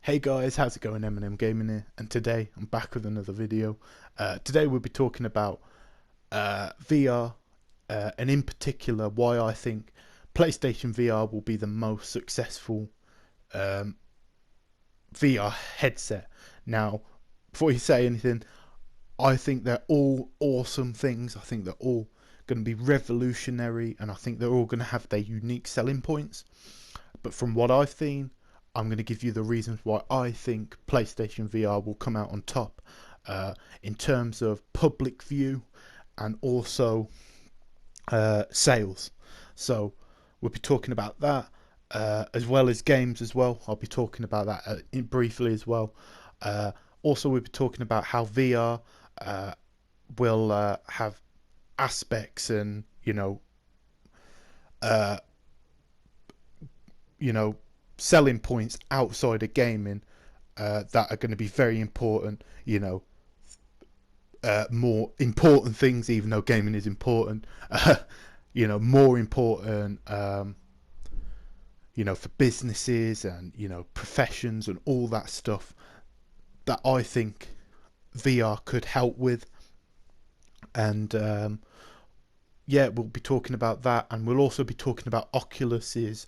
Hey guys, how's it going? M Gaming here, and today I'm back with another video. Today we'll be talking about VR, and in particular why I think PlayStation VR will be the most successful um, VR headset. Now, before you say anything, I think they're all awesome things. I think they're all going to be revolutionary, and I think they're all going to have their unique selling points. But from what I've seen, I'm going to give you the reasons why I think PlayStation VR will come out on top in terms of public view and also sales. So we'll be talking about that as well as games as well. I'll be talking about that briefly as well. Also, we'll be talking about how VR will have aspects and uh, you know selling points outside of gaming that are going to be very important. More important things, even though gaming is important. More important. For businesses and professions and all that stuff that I think VR could help with. And yeah, we'll be talking about that, and we'll also be talking about Oculus's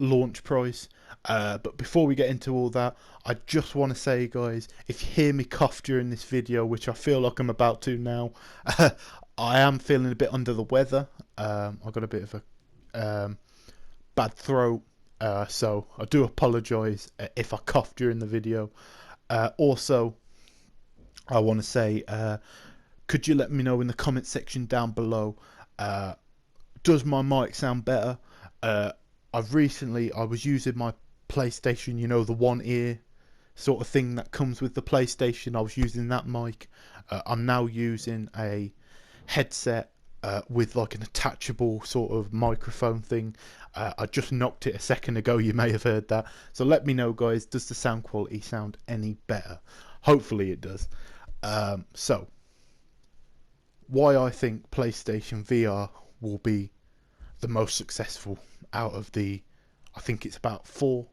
launch price. But before we get into all that, I just want to say, guys, if you hear me cough during this video, which I feel like I'm about to now, I am feeling a bit under the weather. I've got a bit of a bad throat, so I do apologise if I cough during the video. Also, I want to say, could you let me know in the comment section down below, does my mic sound better? I was using my PlayStation, the one ear sort of thing that comes with the PlayStation. I was using that mic. I'm now using a headset with like an attachable sort of microphone thing. I just knocked it a second ago, you may have heard that. So let me know, guys, does the sound quality sound any better? Hopefully it does. So why I think PlayStation VR will be the most successful out of I think it's about four: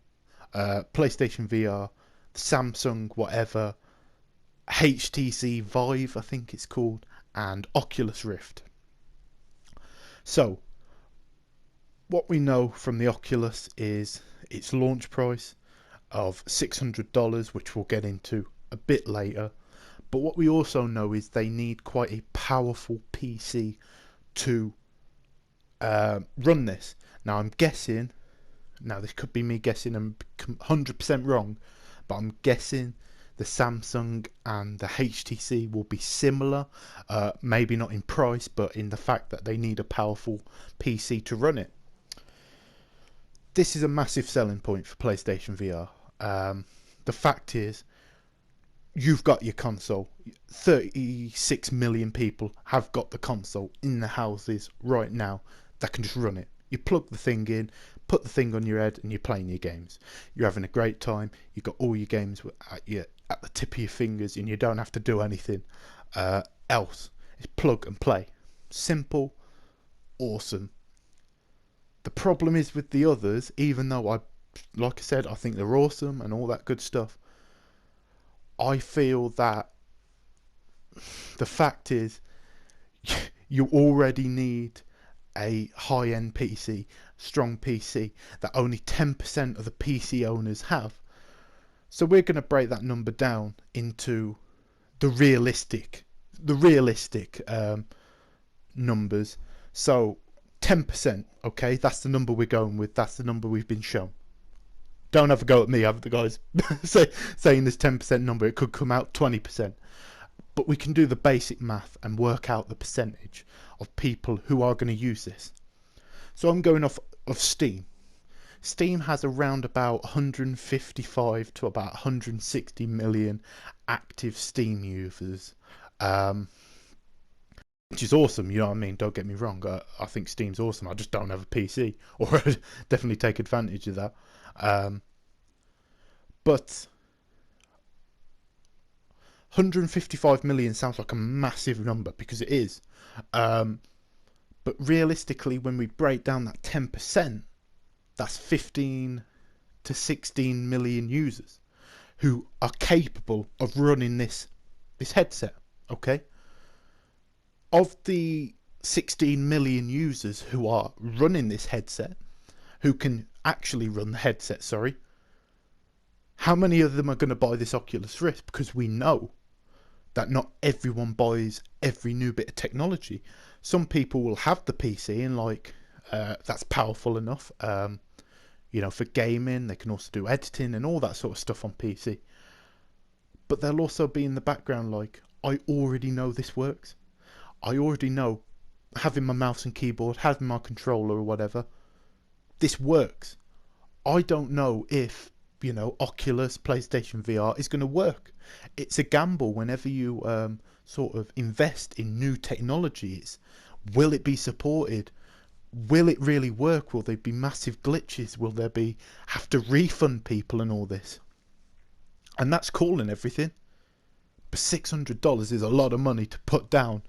PlayStation VR, Samsung whatever, HTC Vive I think it's called, and Oculus Rift. So what we know from the Oculus is its launch price of $600, which we'll get into a bit later. But what we also know is they need quite a powerful PC to run this. Now I'm guessing, this could be me guessing and 100% wrong, but I'm guessing the Samsung and the HTC will be similar, maybe not in price, but in the fact that they need a powerful PC to run it. This is a massive selling point for PlayStation VR. The fact is, you've got your console. 36 million people have got the console in their houses right now that can just run it. You plug the thing in, put the thing on your head, and you're playing your games. You're having a great time. You've got all your games at the tip of your fingers, and you don't have to do anything else. It's plug and play. Simple, awesome. The problem is with the others, even though like I said, I think they're awesome and all that good stuff, I feel that the fact is you already need a high-end PC, strong PC, that only 10% of the PC owners have. So we're going to break that number down into the realistic numbers. So 10%, okay, that's the number we're going with. That's the number we've been shown. Don't have a go at me, have the guys saying this 10% number. It could come out 20%. But we can do the basic math and work out the percentage of people who are going to use this. So I'm going off of Steam. Steam has around about 155 to about 160 million active Steam users, which is awesome, you know what I mean? Don't get me wrong. I think Steam's awesome. I just don't have a PC, or I'd definitely take advantage of that. But 155 million sounds like a massive number, because it is. But realistically, when we break down that 10%, that's 15 to 16 million users. who are capable of running this headset. Okay, of the 16 million users who are running this headset, who can actually run the headset, sorry, how many of them are going to buy this Oculus Rift? Because we know that not everyone buys every new bit of technology. Some people will have the PC and like, that's powerful enough, for gaming. They can also do editing and all that sort of stuff on PC. But they'll also be in the background like, I already know this works. I already know, having my mouse and keyboard, having my controller or whatever, this works. I don't know if, Oculus, PlayStation VR is going to work. It's a gamble whenever you sort of invest in new technologies. Will it be supported? Will it really work? Will there be massive glitches? Will there be have to refund people and all this? And that's calling everything. But $600 is a lot of money to put down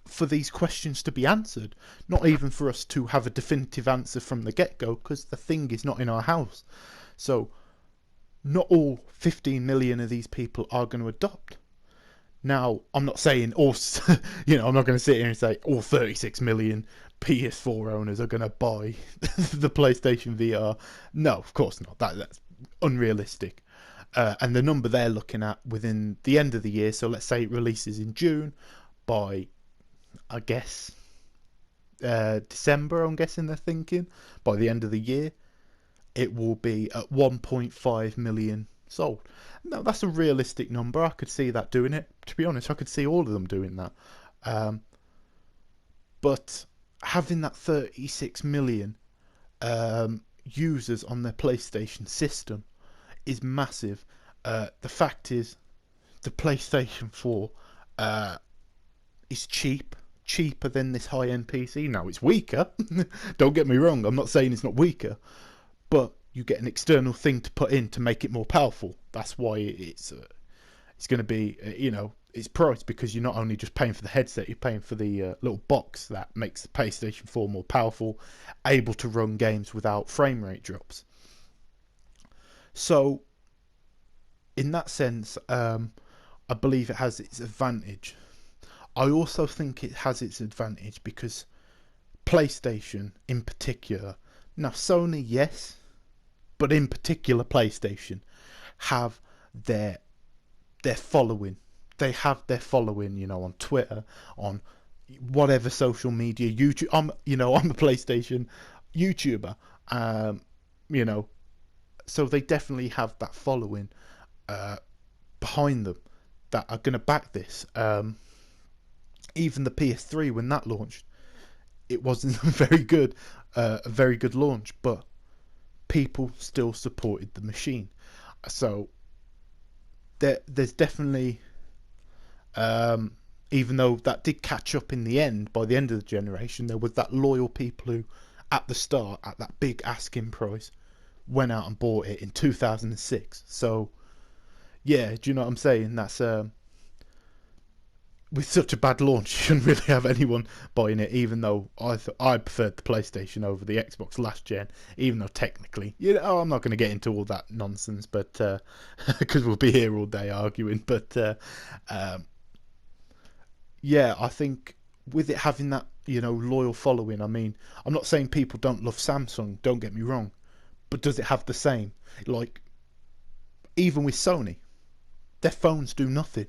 for these questions to be answered. Not even for us to have a definitive answer from the get-go, because the thing is not in our house. So not all 15 million of these people are going to adopt. Now, I'm not saying all, I'm not going to sit here and say all 36 million PS4 owners are going to buy the PlayStation VR. No, of course not. That's unrealistic. And the number they're looking at within the end of the year, so let's say it releases in June, by, I guess, December, I'm guessing they're thinking, by the end of the year, it will be at 1.5 million sold. Now, that's a realistic number. I could see that doing it. To be honest, I could see all of them doing that. But having that 36 million users on their PlayStation system is massive. The fact is, the PlayStation 4 is cheaper than this high-end PC. Now, it's weaker. Don't get me wrong. I'm not saying it's not weaker, but you get an external thing to put in to make it more powerful. That's why it's going to be, it's priced, because you're not only just paying for the headset, you're paying for the little box that makes the PlayStation 4 more powerful, able to run games without frame rate drops. So, in that sense, I believe it has its advantage. I also think it has its advantage because PlayStation, in particular, now Sony, yes, but in particular PlayStation, have their following. They have their following, on Twitter, on whatever social media, YouTube. I'm a PlayStation YouTuber, so they definitely have that following behind them that are going to back this. Even the PS3, when that launched, it wasn't a very good launch, but people still supported the machine. So there's definitely, even though that did catch up in the end, by the end of the generation, there was that loyal people who, at the start, at that big asking price, went out and bought it in 2006. So, yeah, do you know what I'm saying? That's with such a bad launch, you shouldn't really have anyone buying it, even though I preferred the PlayStation over the Xbox last gen, even though technically, I'm not going to get into all that nonsense, but because we'll be here all day arguing, but yeah, I think with it having that, loyal following, I mean, I'm not saying people don't love Samsung, don't get me wrong, but does it have the same? Like, even with Sony, their phones do nothing.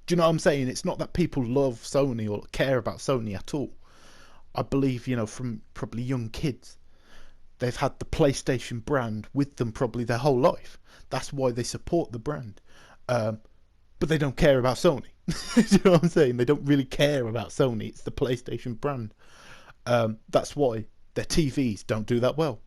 Do you know what I'm saying? It's not that people love Sony or care about Sony at all. I believe, from probably young kids, they've had the PlayStation brand with them probably their whole life. That's why they support the brand. But they don't care about Sony. Do you know what I'm saying? They don't really care about Sony. It's the PlayStation brand. That's why their TVs don't do that well.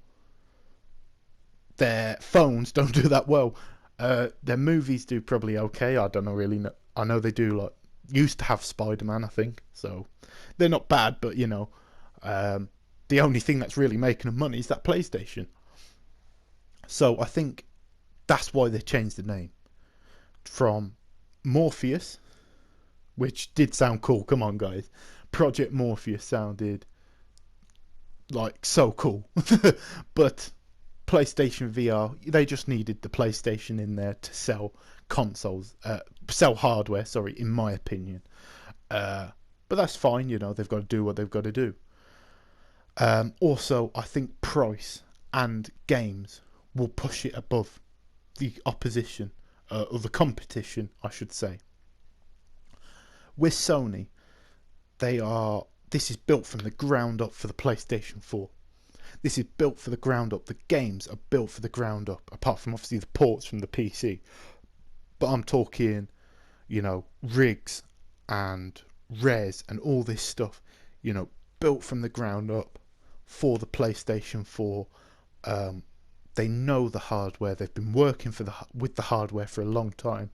Their phones don't do that well. Their movies do probably okay. I don't know really. I know they do, like, used to have Spider-Man, I think. So they're not bad, but, the only thing that's really making them money is that PlayStation. So I think that's why they changed the name from Morpheus, which did sound cool. Come on, guys. Project Morpheus sounded like so cool. But PlayStation VR, they just needed the PlayStation in there to sell consoles, sell hardware, sorry, in my opinion. But that's fine, you know, they've got to do what they've got to do. Also, I think price and games will push it above the opposition, or the competition, I should say. With Sony, this is built from the ground up for the PlayStation 4. This is built for the ground up. The games are built for the ground up, apart from obviously the ports from the PC. But I'm talking, you know, rigs and res and all this stuff, you know, built from the ground up for the PlayStation 4. They know the hardware. They've been working with the hardware for a long time.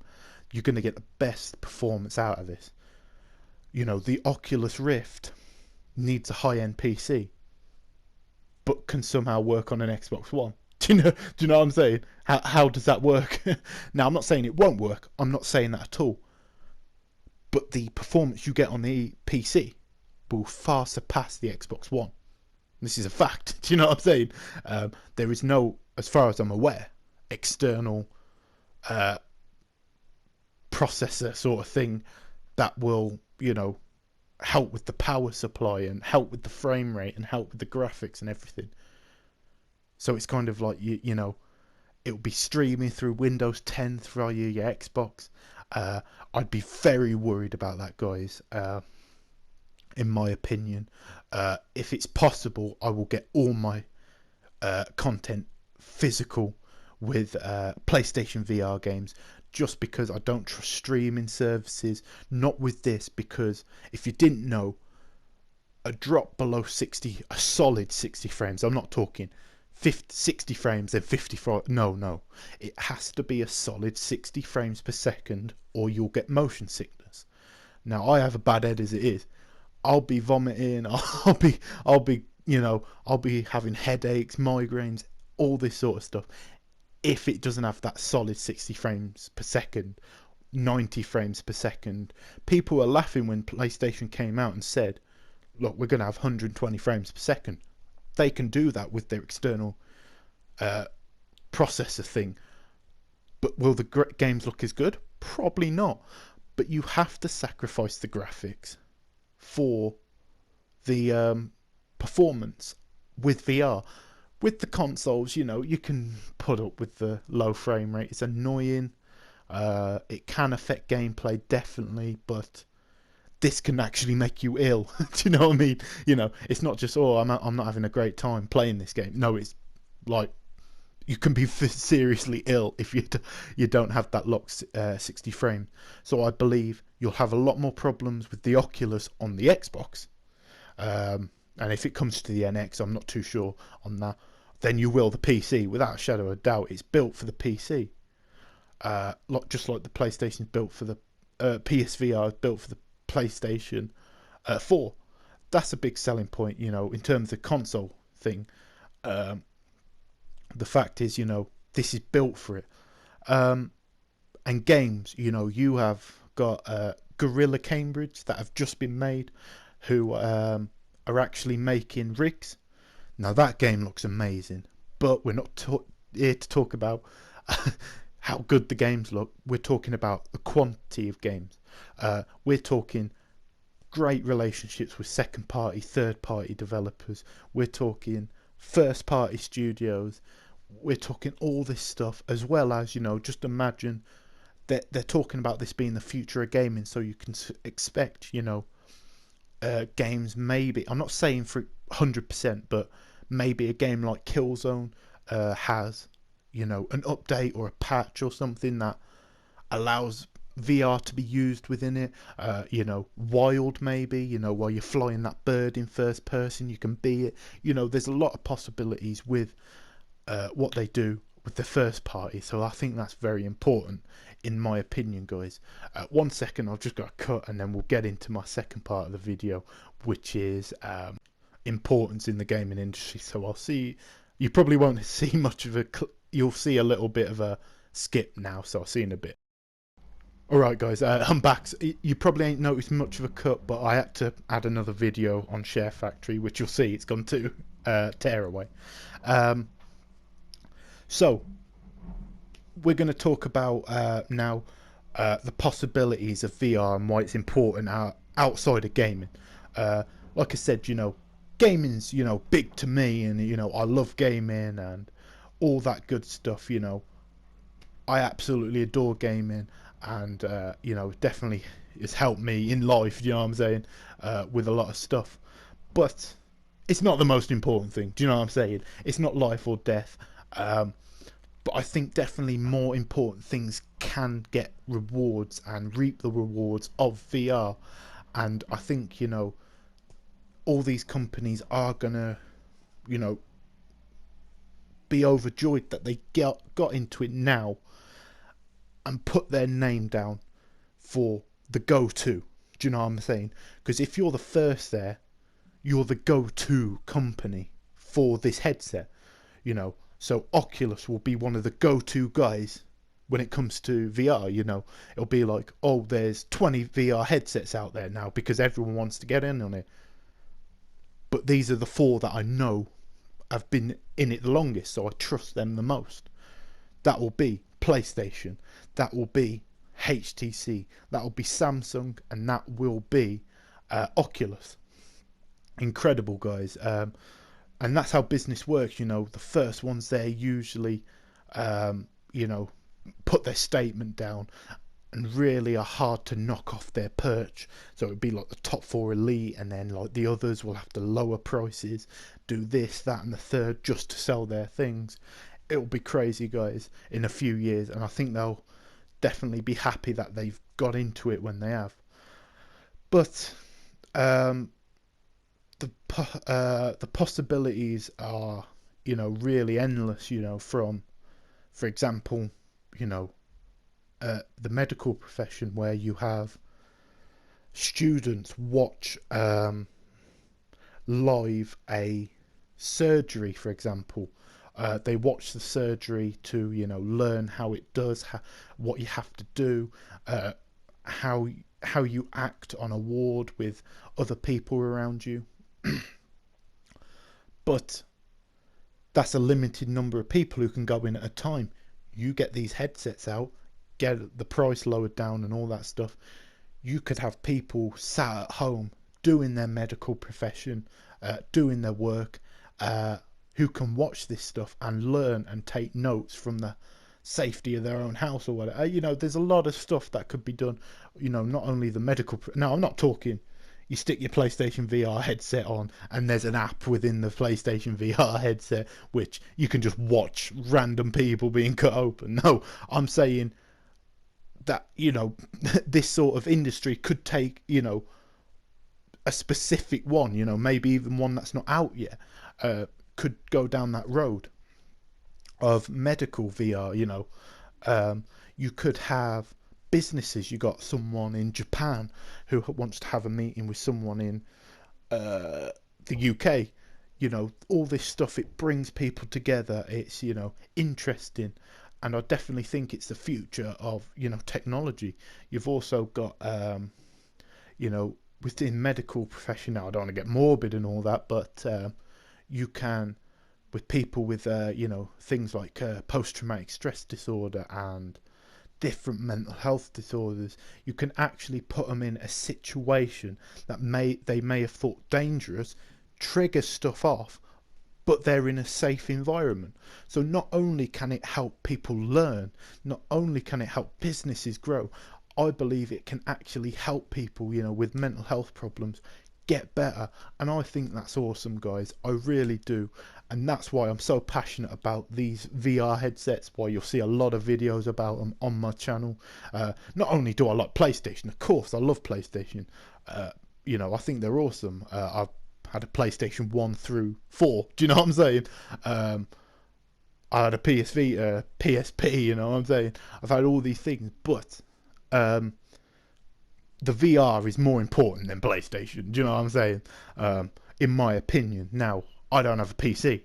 You're going to get the best performance out of this. You know, the Oculus Rift needs a high-end PC, but can somehow work on an Xbox One. Do you know what I'm saying? How does that work? Now, I'm not saying it won't work. I'm not saying that at all. But the performance you get on the PC will far surpass the Xbox One. This is a fact. Do you know what I'm saying? There is no, as far as I'm aware, external processor sort of thing that will, you know, help with the power supply and help with the frame rate and help with the graphics and everything. So it's kind of like, you know, it'll be streaming through Windows 10 through your Xbox. I'd be very worried about that, guys. In my opinion, if it's possible, I will get all my content physical with PlayStation VR games, just because I don't trust streaming services. Not with this, because if you didn't know, a drop below 60, a solid 60 frames, I'm not talking 60 frames then 54, no, it has to be a solid 60 frames per second or you'll get motion sickness. Now, I have a bad head as it is. I'll be vomiting, I'll be you know, I'll be having headaches, migraines, all this sort of stuff if it doesn't have that solid 60 frames per second, 90 frames per second. People were laughing when PlayStation came out and said, look, we're going to have 120 frames per second. They can do that with their external processor thing. But will the games look as good? Probably not. But you have to sacrifice the graphics for the performance with VR. With the consoles, you know, you can put up with the low frame rate. It's annoying. It can affect gameplay, definitely, but this can actually make you ill. Do you know what I mean? You know, it's not just, oh, I'm not having a great time playing this game. No, it's like you can be seriously ill if you don't have that locked 60 frame. So I believe you'll have a lot more problems with the Oculus on the Xbox. And if it comes to the NX, I'm not too sure on that. Then you will the PC, without a shadow of a doubt. It's built for the PC. Just like the PlayStation's built for the PSVR is built for the PlayStation 4. That's a big selling point, you know, in terms of the console thing. The fact is, you know, this is built for it. And games, you know, you have got Gorilla Cambridge that have just been made, who are actually making rigs. Now that game looks amazing, but we're not here to talk about how good the games look. We're talking about the quantity of games. We're talking great relationships with second party, third party developers. We're talking first party studios. We're talking all this stuff, as well as, you know, just imagine that they're talking about this being the future of gaming. So you can expect, you know, games, maybe, I'm not saying for 100%, but maybe a game like Killzone has, you know, an update or a patch or something that allows VR to be used within it. You know, Wild, maybe, you know, while you're flying that bird in first person, you can be it. You know, there's a lot of possibilities with what they do with the first party. So I think that's very important, in my opinion, guys. 1 second, I've just got to cut and then we'll get into my second part of the video, which is importance in the gaming industry. So I'll see, you probably won't see much of a, you'll see a little bit of a skip now, so I'll see you in a bit. Alright guys, I'm back. So you probably ain't noticed much of a cut, but I had to add another video on SHAREfactory, which you'll see it's gone to tear away. So we're going to talk about now the possibilities of VR and why it's important outside of gaming. Like I said, gaming's big to me, and I love gaming and all that good stuff. I absolutely adore gaming, and definitely it's helped me in life. You know what I'm saying? With a lot of stuff, but it's not the most important thing. Do you know what I'm saying? It's not life or death. But I think definitely more important things can get rewards and reap the rewards of VR. And I think, all these companies are going to, you know, be overjoyed that they got into it now and put their name down for the go-to. Do you know what I'm saying? Because if you're the first there, you're the go-to company for this headset. So Oculus will be one of the go-to guys when it comes to VR. It'll be like, oh, there's 20 VR headsets out there now because everyone wants to get in on it. But these are the 4 that I know have been in it the longest, so I trust them the most. That will be PlayStation, that will be HTC, that will be Samsung, and that will be Oculus. Incredible, guys. And that's how business works. The first ones there usually put their statement down and really are hard to knock off their perch. So it would be like the top 4 elite, and then like the others will have to lower prices, do this, that, and the third just to sell their things. It'll be crazy, guys, in a few years, and I think they'll definitely be happy that they've got into it when they have. But the possibilities are really endless. From, for example, the medical profession, where you have students watch live a surgery, for example. They watch the surgery to learn how it does, what you have to do, how you act on a ward with other people around you. But that's a limited number of people who can go in at a time. You get these headsets out, get the price lowered down and all that stuff. You could have people sat at home doing their medical profession, doing their work, who can watch this stuff and learn and take notes from the safety of their own house or whatever. There's a lot of stuff that could be done. Not only the medical. No, I'm not talking. You stick your PlayStation VR headset on, and there's an app within the PlayStation VR headset which you can just watch random people being cut open. No, I'm saying that this sort of industry could take a specific one, maybe even one that's not out yet, could go down that road of medical VR. You could have businesses. You got someone in Japan who wants to have a meeting with someone in the UK. All this stuff, it brings people together. It's interesting, and I definitely think it's the future of technology. You've also got within medical profession now, I don't want to get morbid and all that, but you can, with people with things like post-traumatic stress disorder and different mental health disorders, you can actually put them in a situation that they may have thought dangerous, trigger stuff off, but they're in a safe environment. So not only can it help people learn, not only can it help businesses grow, I believe it can actually help people with mental health problems get better. And I think that's awesome, guys. I really do. And that's why I'm so passionate about these VR headsets, why you'll see a lot of videos about them on my channel. Not only do I like PlayStation, of course I love PlayStation, I think they're awesome. I've had a PlayStation 1 through 4, do you know what I'm saying? I had a PSP, you know what I'm saying? I've had all these things, but the VR is more important than PlayStation. Do you know what I'm saying? In my opinion. Now, I don't have a PC,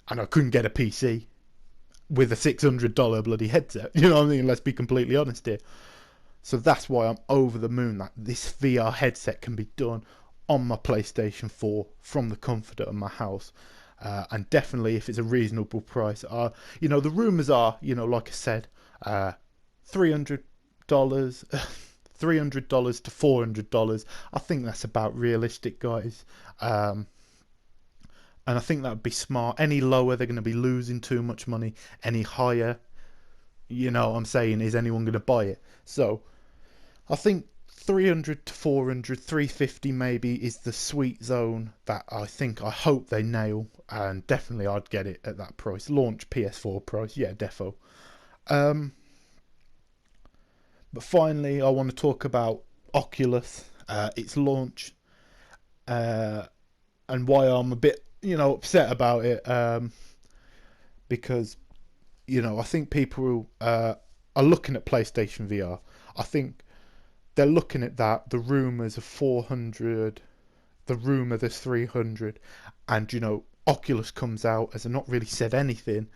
and I couldn't get a PC with a $600 bloody headset. You know what I mean? Let's be completely honest here. So that's why I'm over the moon that this VR headset can be done on my PlayStation 4 from the comfort of my house. And definitely if it's a reasonable price. You know, the rumors are, you know, like I said, $300, $300 to $400. I think that's about realistic, guys. And I think that would be smart. Any lower, they're going to be losing too much money. Any higher, you know what I'm saying, is anyone going to buy it? So I think 300 to 400, 350 maybe is the sweet zone that I hope they nail. And definitely I'd get it at that price. Launch PS4 price, yeah, defo. But finally, I want to talk about Oculus, its launch, and why I'm a bit, you know, upset about it. Because, you know, I think people are looking at PlayStation VR. I think they're looking at that. The rumours of 400, the rumour there's 300, and you know, Oculus comes out as not really said anything.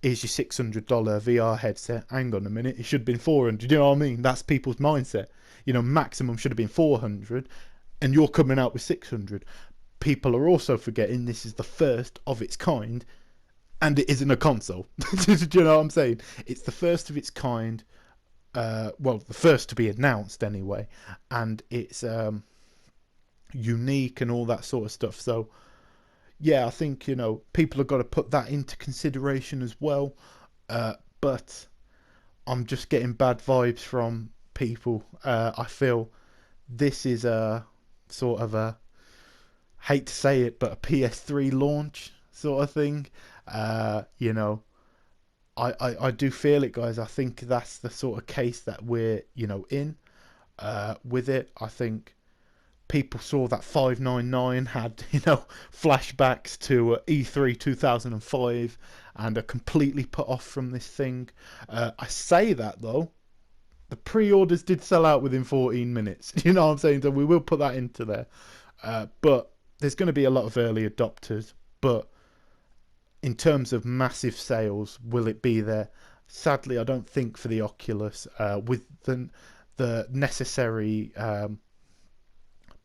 Is your $600 VR headset? Hang on a minute, it should have been 400. You know what I mean? That's people's mindset. You know, maximum should have been 400, and you're coming out with 600. People are also forgetting this is the first of its kind, and it isn't a console. Do you know what I'm saying? It's the first of its kind. Well, the first to be announced anyway, and it's unique and all that sort of stuff. So yeah, I think, you know, people have got to put that into consideration as well. But I'm just getting bad vibes from people. I feel this is a sort of a, hate to say it, but a PS3 launch sort of thing. You know, I do feel it, guys. I think that's the sort of case that we're, you know, in with it. I think people saw that 599 had, you know, flashbacks to E3 2005 and are completely put off from this thing. I say that though, the pre-orders did sell out within 14 minutes. You know what I'm saying? So we will put that into there. But there's going to be a lot of early adopters. But in terms of massive sales, will it be there? Sadly, I don't think for the Oculus, with the necessary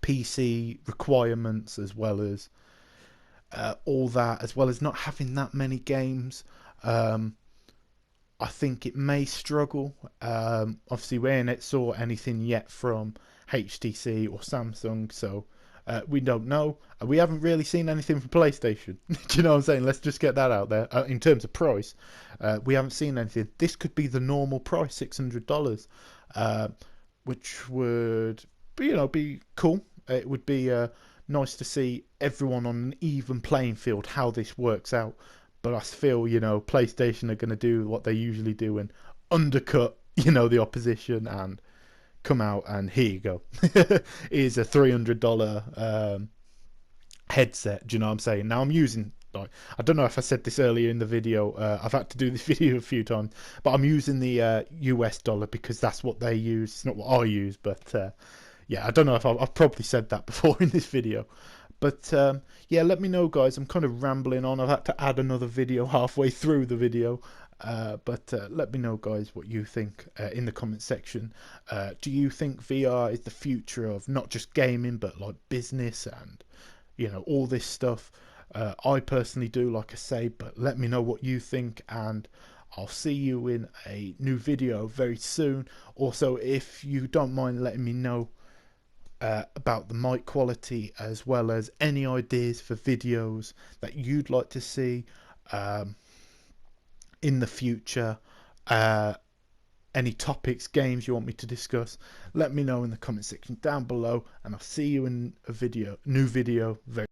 PC requirements, as well as all that, as well as not having that many games. I think it may struggle. Obviously, we ain't saw anything yet from HTC or Samsung, so we don't know. We haven't really seen anything from PlayStation. Do you know what I'm saying? Let's just get that out there. In terms of price, we haven't seen anything. This could be the normal price, $600, which would, you know, be cool. It would be nice to see everyone on an even playing field, how this works out. But I feel, you know, PlayStation are going to do what they usually do and undercut, you know, the opposition and come out and here you go. Here's a $300 headset. Do you know what I'm saying? Now I'm using, like, I don't know if I said this earlier in the video. I've had to do this video a few times, but I'm using the US dollar because that's what they use. It's not what I use, but yeah, I don't know if I've probably said that before in this video. But yeah, let me know, guys. I'm kind of rambling on. I've had to add another video halfway through the video. But let me know, guys, what you think in the comment section. Do you think VR is the future of not just gaming, but like business and, you know, all this stuff? I personally do, like I say, but let me know what you think, and I'll see you in a new video very soon. Also, if you don't mind letting me know about the mic quality, as well as any ideas for videos that you'd like to see in the future, any topics, games you want me to discuss, let me know in the comment section down below, and I'll see you in a new video very